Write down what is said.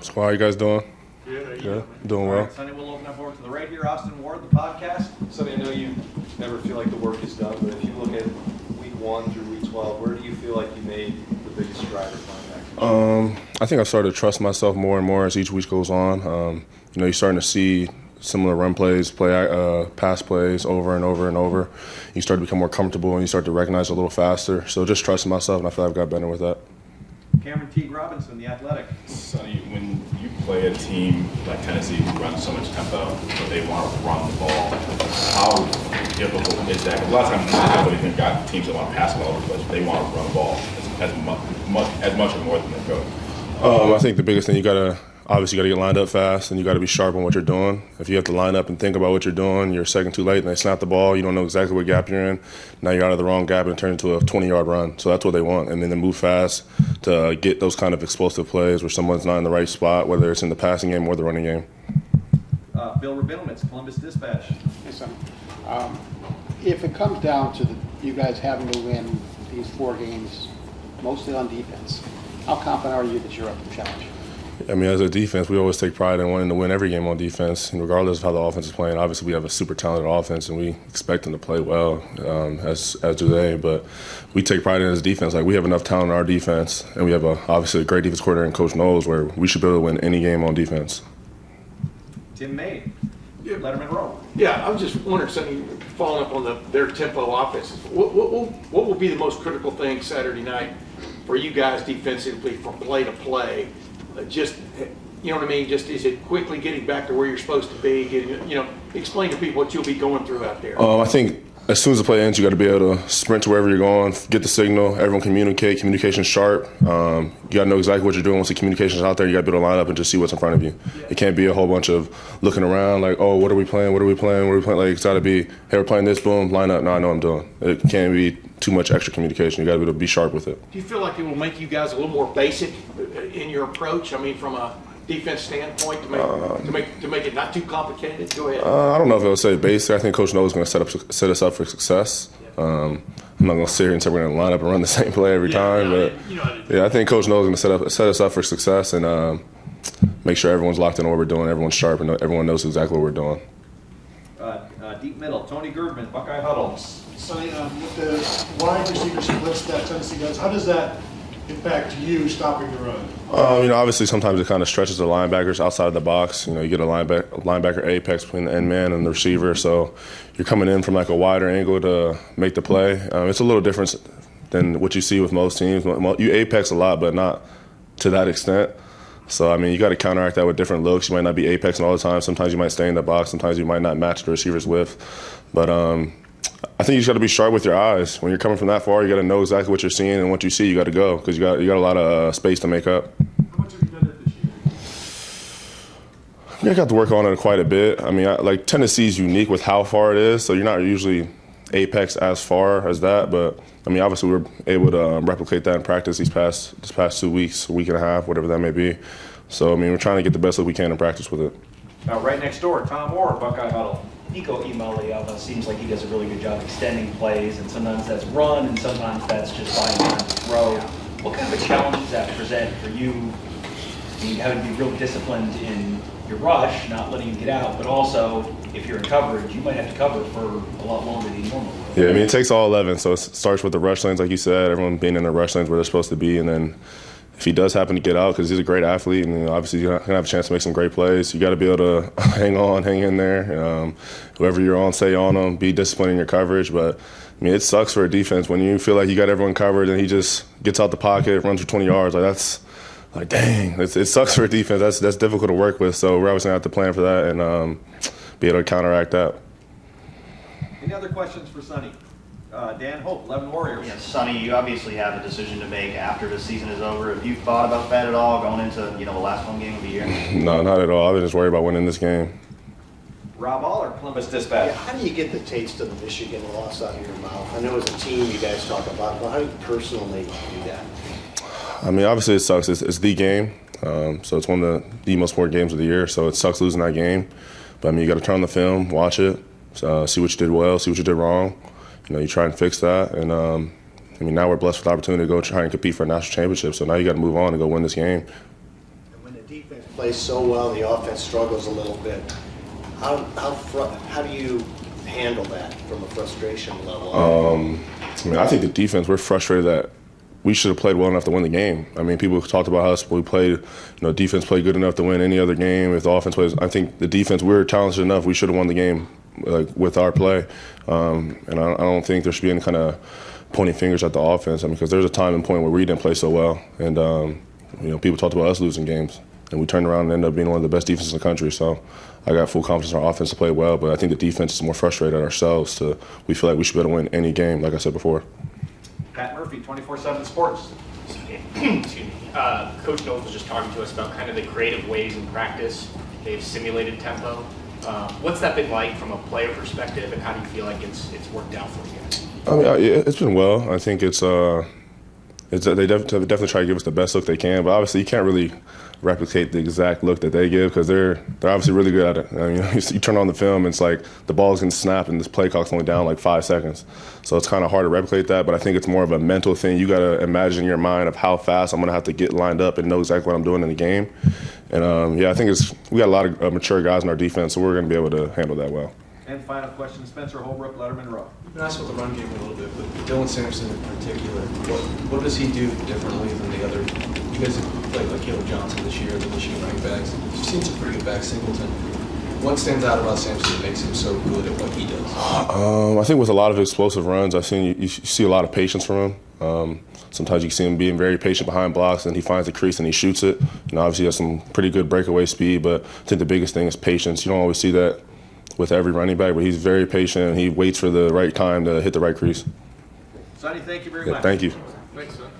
So how are you guys doing? Good. Doing well. Right, Sonny, we'll open up over to the right here. Austin Ward, the podcast. Sonny, I know you never feel like the work is done, but if you look at week 1 through week 12, where do you feel like you made the biggest stride of linebacker? I think I've started to trust myself more and more as each week goes on. You're starting to see similar run plays, pass plays over and over and over. You start to become more comfortable and you start to recognize a little faster. So just trusting myself, and I feel like I've got better with that. Cameron Teague Robinson, the Athletic. Sonny, when you play a team like Tennessee who runs so much tempo, but they want to run the ball, how difficult is that? Because a lot of times you've got teams that want to pass the ball, but they want to run the ball as much or more than they go. I think the biggest thing, you got to get lined up fast and you got to be sharp on what you're doing. If you have to line up and think about what you're doing, you're a second too late and they snap the ball, you don't know exactly what gap you're in. Now you're out of the wrong gap and it turns into a 20-yard run. So that's what they want. And then they move fast to get those kind of explosive plays where someone's not in the right spot, whether it's in the passing game or the running game. Bill Rabinowitz, Columbus Dispatch. Hey, son. If it comes down to you guys having to win these 4 games, mostly on defense, how confident are you that you're up to the challenge? I mean, as a defense, we always take pride in wanting to win every game on defense, and regardless of how the offense is playing. Obviously, we have a super talented offense, and we expect them to play well, as do they. But we take pride in his defense. Like, we have enough talent in our defense, and we have obviously a great defense coordinator and Coach Knowles, where we should be able to win any game on defense. Tim May, Letterman Row. Yeah, I was just wondering, Sonny, following up on their tempo offenses, what will be the most critical thing Saturday night for you guys defensively from play to play? Just, you know what I mean? Just, is it quickly getting back to where you're supposed to be? Explain to people what you'll be going through out there. I think as soon as the play ends, you got to be able to sprint to wherever you're going, get the signal, everyone communicate, communication sharp. You got to know exactly what you're doing. Once the communication's out there, you got to be able to line up and just see what's in front of you. It can't be a whole bunch of looking around like, oh, what are we playing? Like, it's got to be, hey, we're playing this, boom, line up. No, I know what I'm doing. It can't be too much extra communication. You got to be able to be sharp with it. Do you feel like it will make you guys a little more basic in your approach? I mean, from a defense standpoint, to make it not too complicated? Go ahead. I don't know if I would say basic. I think Coach Knowles is going to set us up for success. I'm not going to sit here and say we're going to line up and run the same play every time, but I think Coach Knowles is going to set us up for success and make sure everyone's locked in on what we're doing, everyone's sharp, and everyone knows exactly what we're doing. Deep middle, Tony Girdman, Buckeye Huddle. Sonny, with the wide receiver splits that Tennessee does, how does that impact you stopping the run? Obviously sometimes it kind of stretches the linebackers outside of the box. You get a linebacker apex between the end man and the receiver, so you're coming in from like a wider angle to make the play. It's a little different than what you see with most teams. You apex a lot, but not to that extent. So, you got to counteract that with different looks. You might not be apexing all the time. Sometimes you might stay in the box. Sometimes you might not match the receiver's width. But I think you just got to be sharp with your eyes. When you're coming from that far, you got to know exactly what you're seeing, and what you see, you got to go because you got a lot of space to make up. How much have you done it this year? I got to work on it quite a bit. Like Tennessee's unique with how far it is, so you're not usually apex as far as that. But obviously we were able to replicate that in practice this past 2 weeks, a week and a half, whatever that may be. So we're trying to get the best that we can in practice with it. Now right next door, Tom Moore, Buckeye Huddle. Nico Imaliava seems like he does a really good job extending plays, and sometimes that's run, and sometimes that's just buying time to throw. What kind of a challenge does that present for you? Having to be real disciplined in your rush, not letting you get out, but also if you're in coverage, you might have to cover for a lot longer than you normally would. Yeah, it takes all 11, so it starts with the rush lanes, like you said, everyone being in the rush lanes where they're supposed to be, and then if he does happen to get out, because he's a great athlete, and obviously he's going to have a chance to make some great plays, you got to be able to hang in there. Whoever you're on, stay on him, be disciplined in your coverage. But, it sucks for a defense when you feel like you got everyone covered and he just gets out the pocket, runs for 20 yards. Dang, it sucks for a defense. That's difficult to work with. So we're obviously going to have to plan for that and be able to counteract that. Any other questions for Sonny? Dan Hope, 11 Warriors. Yeah, Sonny, you obviously have a decision to make after the season is over. Have you thought about that at all, going into the last home game of the year? No, not at all. I've been just worried about winning this game. Rob Aller, Columbus Dispatch. Yeah, how do you get the taste of the Michigan loss out of your mouth? I know as a team you guys talk about, but how do you personally do that? Obviously it sucks. It's the game, so it's one of the most important games of the year. So it sucks losing that game, but you got to turn on the film, watch it, see what you did well, see what you did wrong. You try and fix that, and now we're blessed with the opportunity to go try and compete for a national championship. So now you got to move on and go win this game. And when the defense plays so well, and the offense struggles a little bit. How do you handle that from a frustration level? I mean, I think the defense, we're frustrated that we should have played well enough to win the game. I mean, people talked about us. We played, defense played good enough to win any other game. If the offense plays, I think the defense, we were talented enough. We should have won the game, with our play. And I don't think there should be any kind of pointing fingers at the offense. I mean, because there's a time and point where we didn't play so well, and people talked about us losing games, and we turned around and ended up being one of the best defenses in the country. So I got full confidence in our offense to play well, but I think the defense is more frustrated at ourselves. We feel like we should be able to win any game, like I said before. Pat Murphy, 24/7 Sports. Excuse me. Coach Knowles was just talking to us about kind of the creative ways in practice they've simulated tempo. What's that been like from a player perspective, and how do you feel like it's worked out for you guys? I mean, it's been well. I think they definitely try to give us the best look they can, but obviously you can't really replicate the exact look that they give because they're obviously really good at it. I mean, you turn on the film, and it's like the ball's going to snap, and this play clock's only down like 5 seconds. So it's kind of hard to replicate that, but I think it's more of a mental thing. You got to imagine in your mind of how fast I'm going to have to get lined up and know exactly what I'm doing in the game. And I think we got a lot of mature guys in our defense, so we're going to be able to handle that well. And final question, Spencer Holbrook, Letterman Row. You've been asked about the run game a little bit, but Dylan Sampson in particular, what does he do differently than the other? You guys have played like Caleb Johnson this year, the Michigan running backs. You've seen some pretty good backs, Singleton. What stands out about Sampson that makes him so good at what he does? I think with a lot of explosive runs, I've seen you see a lot of patience from him. Sometimes you can see him being very patient behind blocks, and he finds the crease and he shoots it. And obviously he has some pretty good breakaway speed, but I think the biggest thing is patience. You don't always see that with every running back, but he's very patient and he waits for the right time to hit the right crease. Sonny, thank you very Yeah, much. thank you. Thanks, son.